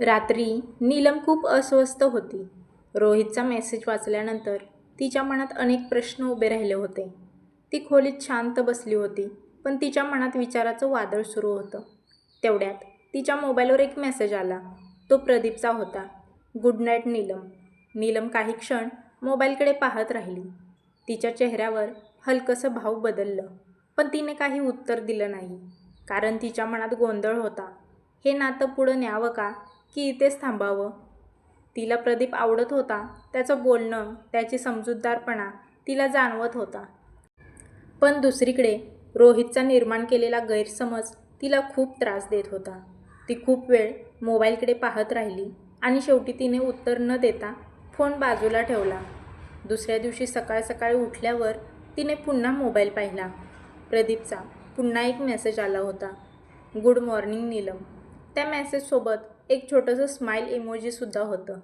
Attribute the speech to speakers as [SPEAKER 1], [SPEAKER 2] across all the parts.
[SPEAKER 1] रात्री नीलम खूप अस्वस्थ होती. रोहितचा मेसेज वाचल्यानंतर तिच्या मनात अनेक प्रश्न उभे राहिले होते. ती खोलीत शांत बसली होती, पण तिच्या मनात विचाराचं वादळ सुरू होतं. तेवढ्यात तिच्या मोबाईलवर एक मेसेज आला. तो प्रदीपचा होता. Good night Neelam. नीलम काही क्षण मोबाईलकडे पाहत राहिली. तिच्या चेहऱ्यावर हलकंसं भाव बदललं, पण तिने काही उत्तर दिलं नाही, कारण तिच्या मनात गोंधळ होता. हे नातं पुढं न्यावं का, की इथेच थांबावं? तिला प्रदीप आवडत होता. त्याचं बोलणं, त्याची समजूतदारपणा तिला जाणवत होता. पण दुसरीकडे रोहितचा निर्माण केलेला गैरसमज तिला खूप त्रास देत होता. ती खूप वेळ मोबाईलकडे पाहत राहिली आणि शेवटी तिने उत्तर न देता फोन बाजूला ठेवला. दुसऱ्या दिवशी सकाळ सकाळी उठल्यावर तिने पुन्हा मोबाईल पाहिला. प्रदीपचा पुन्हा एक मेसेज आला होता. Good morning Neelam. त्या मेसेजसोबत एक छोटंसं स्माईल इमोजीसुद्धा होतं.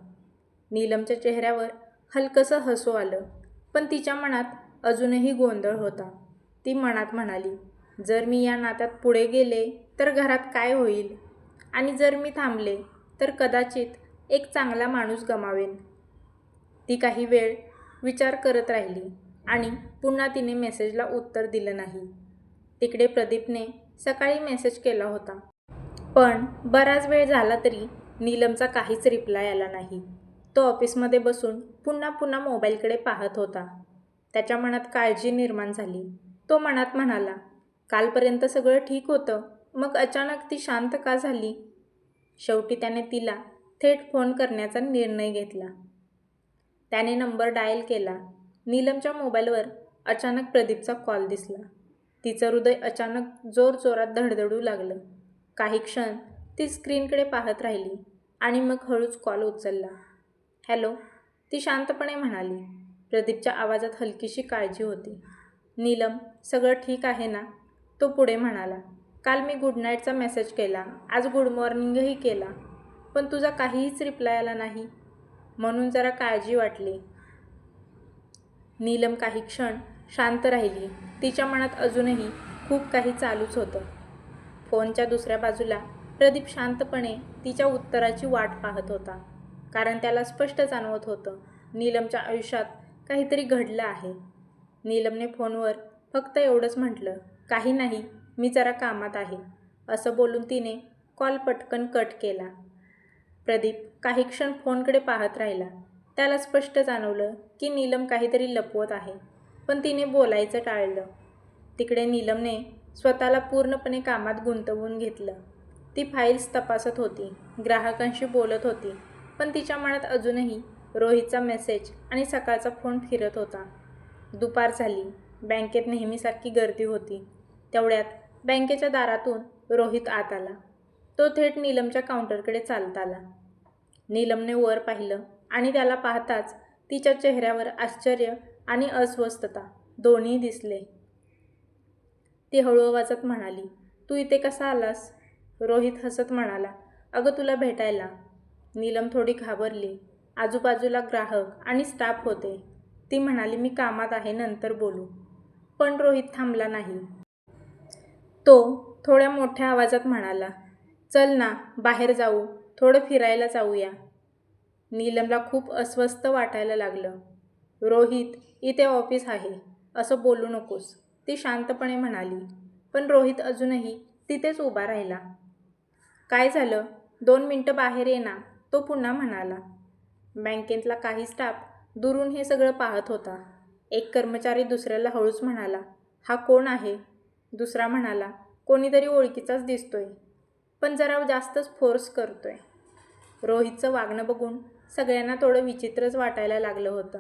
[SPEAKER 1] नीलमच्या चेहऱ्यावर हलकंसं हसू आलं, पण तिच्या मनात अजूनही गोंधळ होता. ती मनात म्हणाली, जर मी या नात्यात पुढे गेले तर घरात काय होईल? आणि जर मी थांबले तर कदाचित एक चांगला माणूस गमावेन. ती काही वेळ विचार करत राहिली आणि पुन्हा तिने मेसेजला उत्तर दिलं नाही. तिकडे प्रदीपने सकाळी मेसेज केला होता. पण बराच वेळ झाला तरी नीलमचा काहीच रिप्लाय आला नाही. तो ऑफिसमध्ये बसून पुन्हा पुन्हा मोबाईलकडे पाहत होता. त्याच्या मनात काळजी निर्माण झाली. तो मनात म्हणाला, कालपर्यंत सगळं ठीक होतं, मग अचानक ती शांत का झाली? शेवटी त्याने तिला थेट फोन करण्याचा निर्णय घेतला. त्याने नंबर डायल केला. नीलमच्या मोबाईलवर अचानक प्रदीपचा कॉल दिसला. तिचं हृदय अचानक जोरजोरात धडधडू लागलं. काही क्षण ती स्क्रीनकडे पाहत राहिली आणि मग हळूच कॉल उचलला. हॅलो, ती शांतपणे म्हणाली. प्रदीपच्या आवाजात हलकीशी काळजी होती. नीलम, सगळं ठीक आहे ना? तो पुढे म्हणाला, काल मी गुड नाईटचा मेसेज केला, आज गुड मॉर्निंगही केला, पण तुझा काहीच रिप्लाय आला नाही, म्हणून जरा काळजी वाटली. नीलम काही क्षण शांत राहिली. तिच्या मनात अजूनही खूप काही चालूच होतं. फोनच्या दुसऱ्या बाजूला प्रदीप शांतपणे तिच्या उत्तराची वाट पाहत होता, कारण त्याला स्पष्ट जाणवत होतं, नीलमच्या आयुष्यात काहीतरी घडलं आहे. नीलमने फोनवर फक्त एवढंच म्हटलं, काही नाही, मी जरा कामात आहे, असं बोलून तिने कॉल पटकन कट केला. प्रदीप काही क्षण फोनकडे पाहत राहिला. त्याला स्पष्ट जाणवलं की नीलम काहीतरी लपवत आहे, पण तिने बोलायचं टाळलं. तिकडे नीलमने स्वतःला पूर्णपणे कामात गुंतवून घेतलं. ती फाईल्स तपासत होती, ग्राहकांशी बोलत होती, पण तिच्या मनात अजूनही रोहितचा मेसेज आणि सकाळचा फोन फिरत होता. दुपार झाली. बँकेत नेहमीसारखी गर्दी होती. तेवढ्यात बँकेच्या दारातून रोहित आत आला. तो थेट नीलमच्या काउंटरकडे चालत आला. नीलमने वर पाहिलं आणि त्याला पाहताच तिच्या चेहऱ्यावर आश्चर्य आणि अस्वस्थता दोन्ही दिसले. ती हळू आवाजात म्हणाली, तू इथे कसा आलास? रोहित हसत म्हणाला, अगं तुला भेटायला. नीलम थोडी घाबरली. आजूबाजूला ग्राहक आणि स्टाफ होते. ती म्हणाली, मी कामात आहे, नंतर बोलू. पण रोहित थांबला नाही. तो थोड्या मोठ्या आवाजात म्हणाला, चल ना, बाहेर जाऊ, थोडं फिरायला जाऊया. नीलमला खूप अस्वस्थ वाटायला लागलं. रोहित, इथे ऑफिस आहे, असं बोलू नकोस, ती शांतपणे म्हणाली. पण रोहित अजूनही तिथेच उभा राहिला. काय झालं? 2 मिनिटं बाहेर ये ना, तो पुन्हा म्हणाला. बँकेतला काही स्टाफ दुरून हे सगळं पाहत होता. एक कर्मचारी दुसऱ्याला हळूच म्हणाला, हा कोण आहे? दुसरा म्हणाला, कोणीतरी ओळखीचाच दिसतोय, पण जरा जास्तच फोर्स करतोय. रोहितचं वागणं बघून सगळ्यांना थोडं विचित्रच वाटायला लागलं होतं.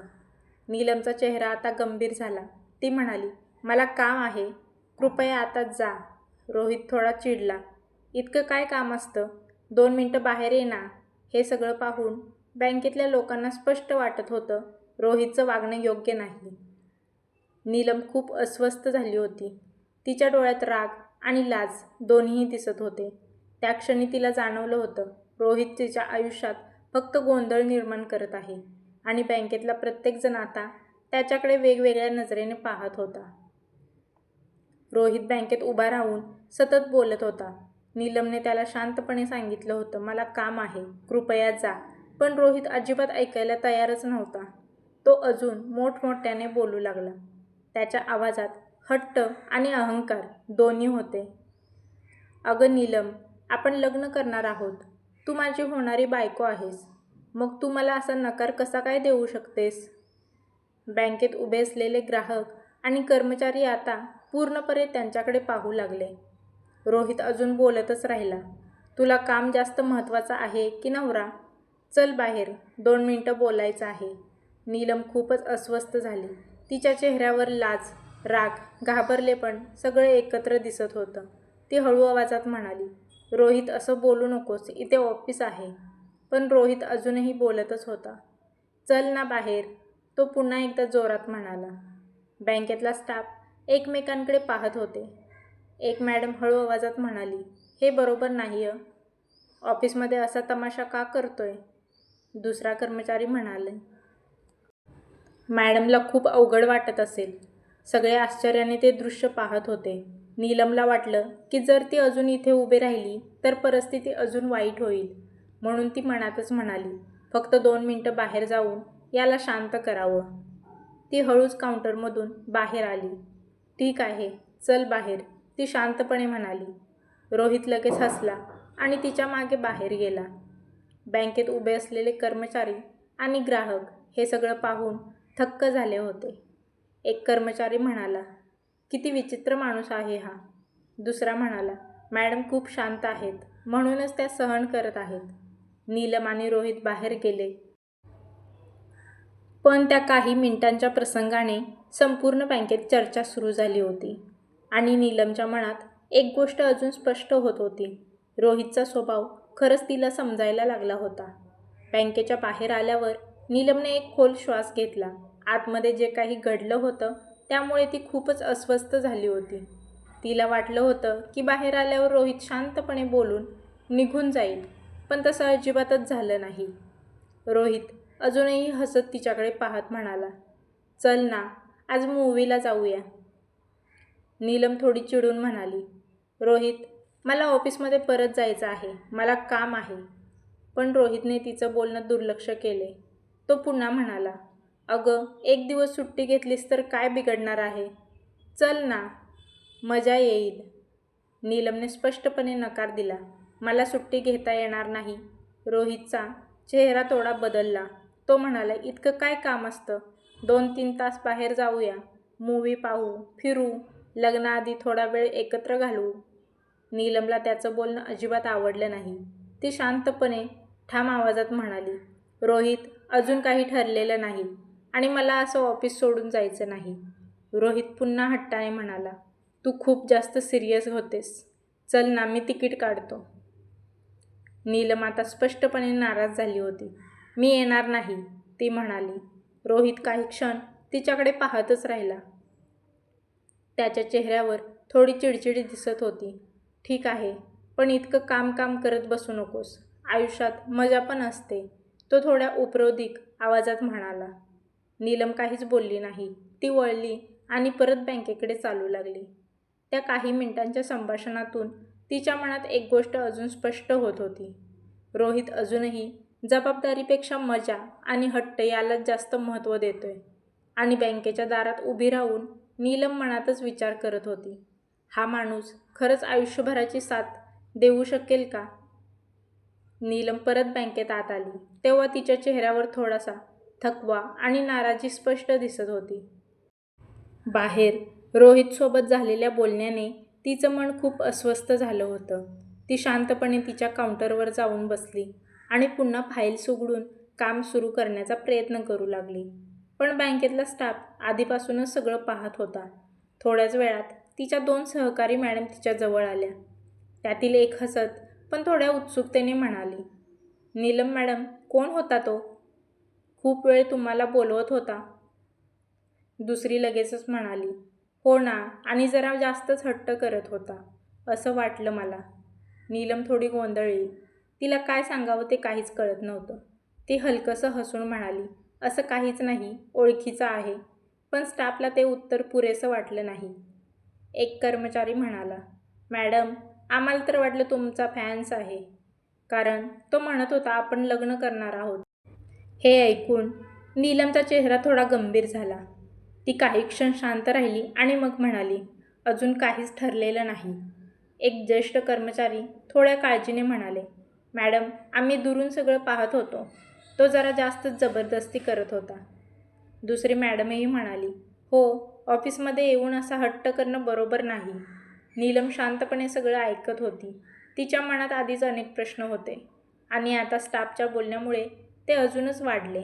[SPEAKER 1] नीलमचा चेहरा आता गंभीर झाला. ती म्हणाली, मला काम आहे, कृपया आताच जा. रोहित थोडा चिडला. इतकं काय काम असतं? 2 मिनिटं बाहेर ये ना. हे सगळं पाहून बँकेतल्या लोकांना स्पष्ट वाटत होतं, रोहितचं वागणं योग्य नाही. नीलम खूप अस्वस्थ झाली होती. तिच्या डोळ्यात राग आणि लाज दोन्हीही दिसत होते. त्या क्षणी तिला जाणवलं होतं, रोहित तिच्या आयुष्यात फक्त गोंधळ निर्माण करत आहे आणि बँकेतला प्रत्येकजण आता त्याच्याकडे वेगवेगळ्या नजरेने पाहत होता. रोहित बँकेत उभा राहून सतत बोलत होता. नीलमने त्याला शांतपणे सांगितलं होतं, मला काम आहे, कृपया जा. पण रोहित अजिबात ऐकायला तयारच नव्हता. तो अजून मोठमोठ्याने बोलू लागला. त्याच्या आवाजात हट्ट आणि अहंकार दोन्ही होते. अगं नीलम, आपण लग्न करणार आहोत. तू माझी होणारी बायको आहेस. मग तू मला असा नकार कसा काय देऊ शकतेस? बँकेत उभे असलेले ग्राहक आणि कर्मचारी आता पूर्णपणे त्यांच्याकडे पाहू लागले. रोहित अजून बोलतच राहिला. तुला काम जास्त महत्त्वाचं आहे की नवरा? चल बाहेर, 2 मिनिटं बोलायचं आहे. नीलम खूपच अस्वस्थ झाली. तिच्या चेहऱ्यावर लाज, राग, घाबरलेपण सगळं एकत्र दिसत होतं. ती हळू आवाजात म्हणाली, रोहित असं बोलू नकोस, इथे ऑफिस आहे. पण रोहित अजूनही बोलतच होता. चल ना बाहेर, तो पुन्हा एकदा जोरात म्हणाला. बँकेतला स्टाफ एकमेकांकडे पाहत होते. एक मॅडम हळू आवाजात म्हणाली, हे बरोबर नाही ऑफिसमध्ये असा तमाशा का करतोय? दुसरा कर्मचारी म्हणाले. मॅडमला खूप अवघड वाटत असेल. सगळे आश्चर्याने ते दृश्य पाहत होते. नीलमला वाटलं की जर ती अजून इथे उभी राहिली तर परिस्थिती अजून वाईट होईल. म्हणून ती मनातच म्हणाली, फक्त 2 मिनिटं बाहेर जाऊन याला शांत करावं. ती हळूच काउंटरमधून बाहेर आली. ठीक आहे, चल बाहेर, ती शांतपणे म्हणाली. रोहित लगेच हसला आणि तिच्या मागे बाहेर गेला. बँकेत उभे असलेले कर्मचारी आणि ग्राहक हे सगळं पाहून थक्क झाले होते. एक कर्मचारी म्हणाला, किती विचित्र माणूस आहे हा. दुसरा म्हणाला, मॅडम खूप शांत आहेत, म्हणूनच त्या सहन करत आहेत. नीलम आणि रोहित बाहेर गेले. पण त्या काही मिनिटांच्या प्रसंगाने संपूर्ण बँकेत चर्चा सुरू झाली होती. आणि नीलमच्या मनात एक गोष्ट अजून स्पष्ट होत होती. रोहितचा स्वभाव खरंच तिला समजायला लागला होता. बँकेच्या बाहेर आल्यावर नीलमने एक खोल श्वास घेतला. आतमध्ये जे काही घडलं होतं त्यामुळे ती खूपच अस्वस्थ झाली होती. तिला वाटलं होतं की बाहेर आल्यावर रोहित शांतपणे बोलून निघून जाईल, पण तसं अजिबातच झालं नाही. रोहित अजूनही हसत तिच्याकडे पाहत म्हणाला, चल ना, आज मूव्हीला जाऊया. नीलम थोडी चिडून म्हणाली, रोहित, मला ऑफिसमध्ये परत जायचं आहे, मला काम आहे. पण रोहितने तिचं बोलणं दुर्लक्ष केले. तो पुन्हा म्हणाला, अगं, 1 दिवस सुट्टी घेतलीस तर काय बिघडणार आहे? चल ना, मजा येईल. नीलमने स्पष्टपणे नकार दिला. मला सुट्टी घेता येणार नाही. रोहितचा चेहरा थोडा बदलला. तो म्हणाला, इतकं काय काम असतं? 2-3 तास बाहेर जाऊया, मूव्ही पाहू, फिरू, लग्नाआधी थोडा वेळ एकत्र घालवू. नीलमला त्याचं बोलणं अजिबात आवडलं नाही. ती शांतपणे ठाम आवाजात म्हणाली, रोहित, अजून काही ठरलेलं नाही आणि मला असं ऑफिस सोडून जायचं नाही. रोहित पुन्हा हट्टाने म्हणाला, तू खूप जास्त सिरियस होतेस. चल ना, मी तिकीट काढतो. नीलम आता स्पष्टपणे नाराज झाली होती. मी येणार नाही, ती म्हणाली. रोहित काही क्षण तिच्याकडे पाहतच राहिला. त्याच्या चेहऱ्यावर थोडी चिडचिडी दिसत होती. ठीक आहे, पण इतकं काम करत बसू नकोस. आयुष्यात मजा पण असते, तो थोड्या उपरोधिक आवाजात म्हणाला. नीलम काहीच बोलली नाही. ती वळली आणि परत बँकेकडे चालू लागली. त्या काही मिनिटांच्या संभाषणातून तिच्या मनात एक गोष्ट अजून स्पष्ट होत होती. रोहित अजूनही जबाबदारीपेक्षा मजा आणि हट्ट यालाच जास्त महत्त्व देतोय. आणि बँकेच्या दारात उभी राहून नीलम मनातच विचार करत होती, हा माणूस खरंच आयुष्यभराची साथ देऊ शकेल का? नीलम परत बँकेत आत आली तेव्हा तिच्या चेहऱ्यावर थोडासा थकवा आणि नाराजी स्पष्ट दिसत होती. बाहेर रोहितसोबत झालेल्या बोलण्याने तिचं मन खूप अस्वस्थ झालं होतं. ती शांतपणे तिच्या काउंटरवर जाऊन बसली आणि पुन्हा फाईल्स उघडून काम सुरू करण्याचा प्रयत्न करू लागली. पण बँकेतला स्टाफ आधीपासूनच सगळं पाहत होता. थोड्याच वेळात तिच्या 2 सहकारी मॅडम तिच्या जवळ आल्या. त्यातील एक हसत पण थोड्या उत्सुकतेने म्हणाली, नीलम मॅडम, कोण होता तो? खूप वेळ तुम्हाला बोलवत होता. दुसरी लगेचच म्हणाली, हो ना, आणि जरा जास्तच हट्ट करत होता, असं वाटलं मला. नीलम थोडी गोंधळली. तिला काय सांगावं ते काहीच कळत नव्हतं. ती हलकंसं हसून म्हणाली, असं काहीच नाही, ओळखीचं आहे. पण स्टाफला ते उत्तर पुरेसं वाटलं नाही. एक कर्मचारी म्हणाला, मॅडम, आम्हाला तर वाटलं तुमचा फॅन्स आहे, कारण तो म्हणत होता आपण लग्न करणार आहोत. हे ऐकून नीलमचा चेहरा थोडा गंभीर झाला. ती काही क्षण शांत राहिली आणि मग म्हणाली, अजून काहीच ठरलेलं नाही. एक ज्येष्ठ कर्मचारी थोड्या काळजीने म्हणाले, मॅडम, आम्ही दुरून सगळं पाहत होतो. तो जरा जास्तच जबरदस्ती करत होता. दुसरी मॅडमही म्हणाली, हो, ऑफिसमध्ये येऊन असा हट्ट करणं बरोबर नाही. नीलम शांतपणे सगळं ऐकत होती. तिच्या मनात आधीच अनेक प्रश्न होते आणि आता स्टाफच्या बोलण्यामुळे ते अजूनच वाढले.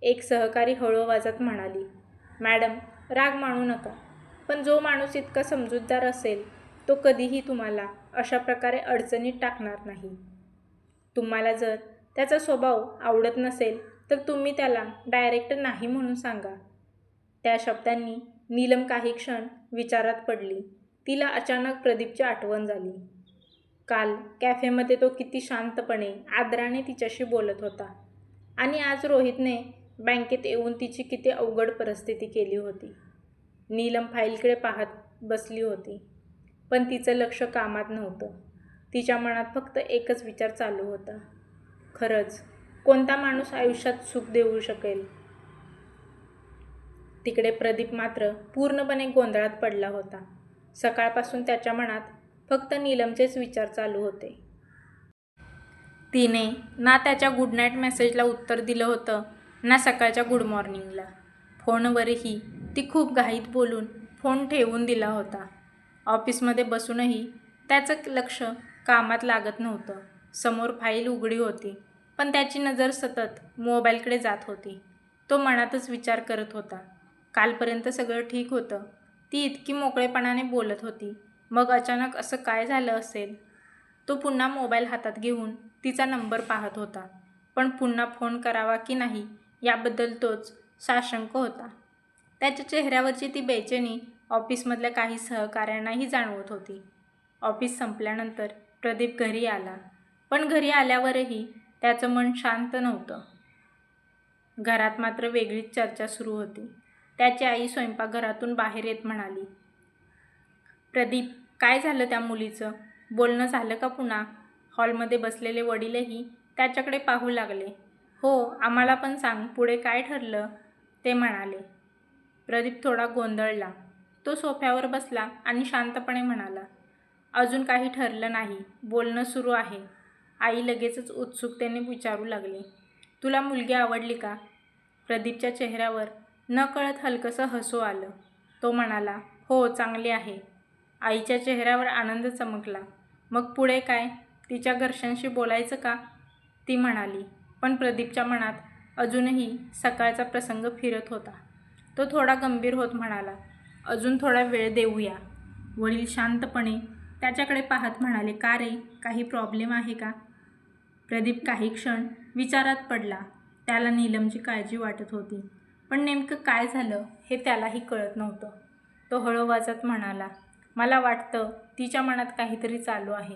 [SPEAKER 1] एक सहकारी हळू आवाजात म्हणाली, मॅडम, राग मानू नका, पण जो माणूस इतका समजूतदार असेल तो कधीही तुम्हाला अशा प्रकारे अडचणीत टाकणार नाही. तुम्हाला जर त्याचा स्वभाव आवडत नसेल तर तुम्ही त्याला डायरेक्ट नाही म्हणून सांगा. त्या शब्दांनी नीलम काही क्षण विचारात पडली. तिला अचानक प्रदीपची आठवण झाली. काल कॅफेमध्ये तो किती शांतपणे, आदराने तिच्याशी बोलत होता आणि आज रोहितने बँकेत येऊन तिची किती अवघड परिस्थिती केली होती. नीलम फाईलकडे पाहत बसली होती, पण तिचं लक्ष कामात नव्हतं. तिच्या मनात फक्त एकच विचार चालू होता, खरंच कोणता माणूस आयुष्यात सुख देऊ शकेल? तिकडे प्रदीप मात्र पूर्णपणे गोंधळात पडला होता. सकाळपासून त्याच्या मनात फक्त नीलमचेच विचार चालू होते. तिने ना त्याच्या गुड नाईट मेसेजला उत्तर दिलं होतं, ना सकाळच्या गुड मॉर्निंगला. फोनवरही ती खूप घाईत बोलून फोन ठेवून दिला होता. ऑफिसमध्ये बसूनही त्याचं लक्ष कामात लागत नव्हतं. समोर फाईल उघडी होती, पण त्याची नजर सतत मोबाईलकडे जात होती. तो मनातच विचार करत होता, कालपर्यंत सगळं ठीक होतं. ती इतकी मोकळेपणाने बोलत होती, मग अचानक असं काय झालं असेल? तो पुन्हा मोबाईल हातात घेऊन तिचा नंबर पाहत होता, पण पुन्हा फोन करावा की नाही याबद्दल तोच साशंक होता. त्याच्या चेहऱ्यावरची ती बेचैनी ऑफिसमधल्या काही सहकाऱ्यांनाही जाणवत होती. ऑफिस संपल्यानंतर प्रदीप घरी आला, पण घरी आल्यावरही त्याचं मन शांत नव्हतं. घरात मात्र वेगळीच चर्चा सुरू होती. त्याची आई स्वयंपाकघरातून बाहेर येत म्हणाली, प्रदीप, काय झालं त्या मुलीचं? बोलणं झालं का पुन्हा? हॉलमध्ये बसलेले वडीलही त्याच्याकडे पाहू लागले. हो, आम्हाला पण सांग, पुढे काय ठरलं? ते म्हणाले. प्रदीप थोडा गोंधळला. तो सोफ्यावर बसला आणि शांतपणे म्हणाला, अजून काही ठरलं नाही, बोलणं सुरू आहे. आई लगेचच उत्सुकतेने विचारू लागली, तुला मुलगी आवडली का? प्रदीपच्या चेहऱ्यावर नकळत हलकंसं हसू आलं. तो म्हणाला, हो, चांगली आहे. आईच्या चेहऱ्यावर आनंद चमकला. मग पुढे काय? तिच्या घरच्यांशी बोलायचं का? ती म्हणाली. पण प्रदीपच्या मनात अजूनही सकाळचा प्रसंग फिरत होता. तो थोडा गंभीर होत म्हणाला, अजून थोडा वेळ देऊया. वडील शांतपणे त्याच्याकडे पाहत म्हणाले, का रे, काही प्रॉब्लेम आहे का? प्रदीप काही क्षण विचारात पडला. त्याला नीलमची काळजी वाटत होती, पण नेमकं काय झालं हे त्यालाही कळत नव्हतं. तो हळू आवाजात म्हणाला, मला वाटतं तिच्या मनात काहीतरी चालू आहे.